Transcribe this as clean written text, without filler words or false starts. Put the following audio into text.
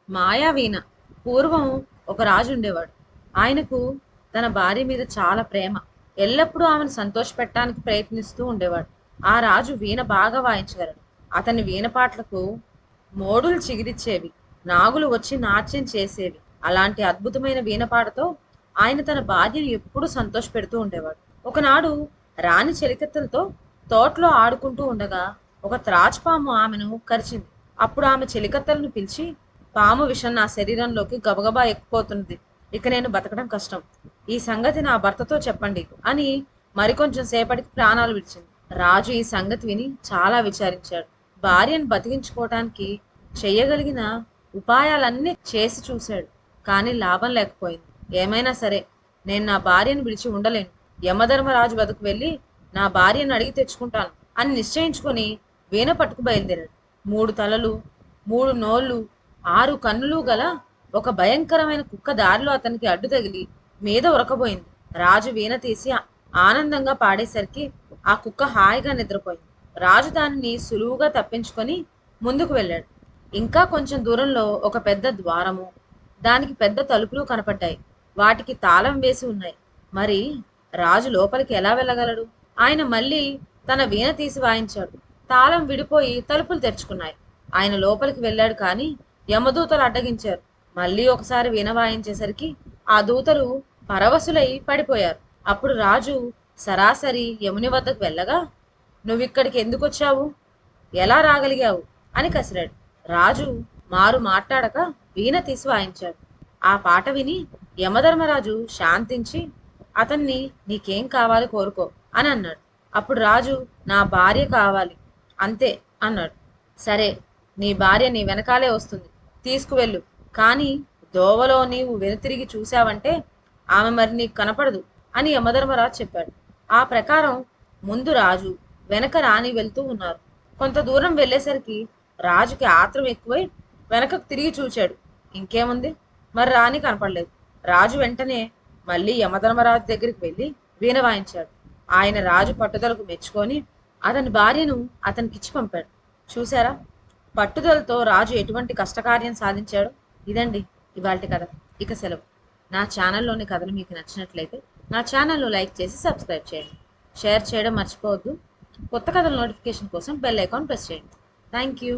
మాయావీణ. పూర్వం ఒక రాజు ఉండేవాడు. ఆయనకు తన భార్య మీద చాలా ప్రేమ. ఎల్లప్పుడూ ఆమెను సంతోషపెట్టడానికి ప్రయత్నిస్తూ ఉండేవాడు. ఆ రాజు వీణ బాగా వాయించగలడు. అతని వీణ పాటలకు మోడులు చిగిరిచ్చేవి. నాగులు వచ్చి నాట్యం చేసేవి. అలాంటి అద్భుతమైన వీణ పాటతో ఆయన తన భార్యను ఎప్పుడూ సంతోషపెడుతూ ఉండేవాడు. ఒకనాడు రాణి చెలికత్తెలతో తోటలో ఆడుకుంటూ ఉండగా ఒక త్రాచుపాము ఆమెను కరిచింది. అప్పుడు ఆమె చెలికత్తెలను పిలిచి, పాము విషం నా శరీరంలోకి గబగబా ఎక్కిపోతున్నది. ఇక నేను బతకడం కష్టం. ఈ సంగతి నా భర్తతో చెప్పండి అని మరికొంచెం సేపటికి ప్రాణాలు విడిచింది. రాజు ఈ సంగతి విని చాలా విచారించాడు. భార్యను బతికించుకోవటానికి చెయ్యగలిగిన ఉపాయాలన్నీ చేసి చూశాడు. కానీ లాభం లేకపోయింది. ఏమైనా సరే నేను నా భార్యను విడిచి ఉండలేను. యమధర్మరాజు వద్దకు వెళ్ళి నా భార్యను అడిగి తెచ్చుకుంటాను అని నిశ్చయించుకొని వీణ పట్టుకు బయలుదేరాడు. 3 తలలు, 3 నోళ్ళు, 6 కన్నులు గల ఒక భయంకరమైన కుక్క దారిలో అతనికి అడ్డు తగిలి మీద ఉరకబోయింది. రాజు వీణ తీసి ఆనందంగా పాడేసరికి ఆ కుక్క హాయిగా నిద్రపోయింది. రాజు దానిని సులువుగా తప్పించుకొని ముందుకు వెళ్ళాడు. ఇంకా కొంచెం దూరంలో ఒక పెద్ద ద్వారము, దానికి పెద్ద తలుపులు కనపడ్డాయి. వాటికి తాళం వేసి ఉన్నాయి. మరి రాజు లోపలికి ఎలా వెళ్ళగలడు? ఆయన మళ్ళీ తన వీణ తీసి వాయించాడు. తాళం విడిపోయి తలుపులు తెరుచుకున్నాయి. ఆయన లోపలికి వెళ్ళాడు, కానీ యమదూతలు అడ్డగించారు. మళ్ళీ ఒకసారి వీణ వాయించేసరికి ఆ దూతలు పరవశులై పడిపోయారు. అప్పుడు రాజు సరాసరి యముని వద్దకు వెళ్ళగా, నువ్విక్కడికి ఎందుకు వచ్చావు, ఎలా రాగలిగావు అని కసిరాడు. రాజు మారు మాట్లాడక వీణ తీసి వాయించాడు. ఆ పాట విని యమధర్మరాజు శాంతించి అతన్ని నీకేం కావాలి కోరుకో అని అన్నాడు. అప్పుడు రాజు నా భార్య కావాలి అంతే అన్నాడు. సరే, నీ భార్య నీ వెనకాలే వస్తుంది, తీసుకువెళ్ళు. కానీ దోవలో నీవు వెనుతిరిగి చూశావంటే ఆమె మరి నీకు కనపడదు అని యమధర్మరాజు చెప్పాడు. ఆ ప్రకారం ముందు రాజు వెనక రాణి వెళ్తూ ఉన్నారు. కొంత దూరం వెళ్ళేసరికి రాజుకి ఆత్రం ఎక్కువై వెనకకు తిరిగి చూచాడు. ఇంకేముంది, మరి రాణి కనపడలేదు. రాజు వెంటనే మళ్ళీ యమధర్మరాజు దగ్గరికి వెళ్ళి వీణ వాయించాడు. ఆయన రాజు పట్టుదలకు మెచ్చుకొని అతని భార్యను అతనికిచ్చి పంపాడు. చూశారా, పట్టుదలతో రాజు ఎటువంటి కష్టకార్యం సాధించాడు. ఇదండి ఇవాల్టి కథ. ఇక సెలవు. నా ఛానల్లోని కథలు మీకు నచ్చినట్లయితే నా ఛానల్ను లైక్ చేసి సబ్స్క్రైబ్ చేయండి. షేర్ చేయడం మర్చిపోవద్దు. కొత్త కథల నోటిఫికేషన్ కోసం బెల్ ఐకాన్ ప్రెస్ చేయండి. Thank you.